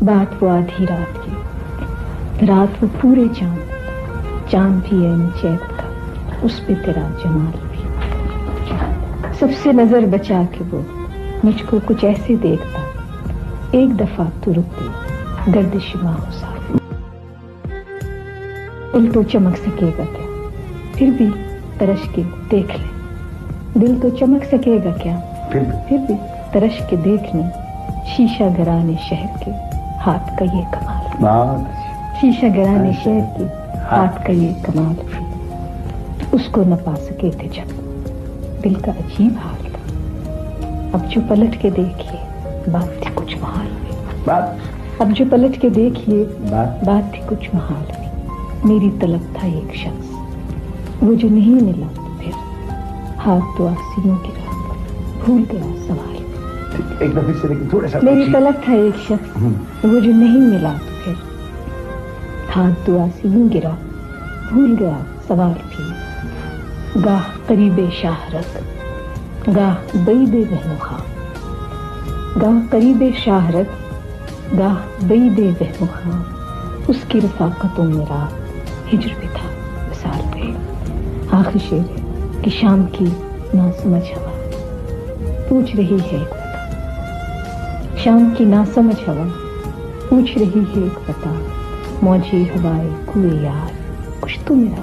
बात वो आधी रात की, रात वो पूरे चांद, चांद भी है चैत का, उस पे तेरा जमाल भी। सबसे नजर बचा के वो मुझको कुछ ऐसे देखता, एक दफा तू रुकती गर्दिश बाहों साथ। दिल तो चमक सकेगा क्या, फिर भी तरस के देख ले। दिल तो चमक सकेगा क्या, फिर भी तरस के देख ले। शीशा घराने शहर के हाथ का ये कमाल, शीशा घराने शहर के हाथ का ये कमाल। उसको न पा सके थे जब, दिल का अजीब हाल था। अब जो पलट के देखिए बात थी कुछ महाल में, अब जो पलट के देखिए बात थी कुछ महाल में। मेरी तलब था एक शख्स, वो जो नहीं मिला तो फिर हाथ तो आसियों की रात भूल गया सवाल। एक दफे से लेकिन थोड़ा सा मेरी तलब था एक शख्स, वो जो नहीं मिला तो फिर हाथ दुआ से यूं गिरा भूल गया सवाल भी। गाह करीबे शाहरत, गाह बैदे बहनुखा, गाह करीबे शाहरत, गाह बैदे बहनुखा। उसकी रफाकतों में रात हिजर भी था विसाल पे। आखिर शेर कि शाम की ना समझ हवा पूछ रही है एक पता, शाम की ना समझ हवा पूछ रही है एक पता। मौजी हवाए कुए यार कुछ तो मेरा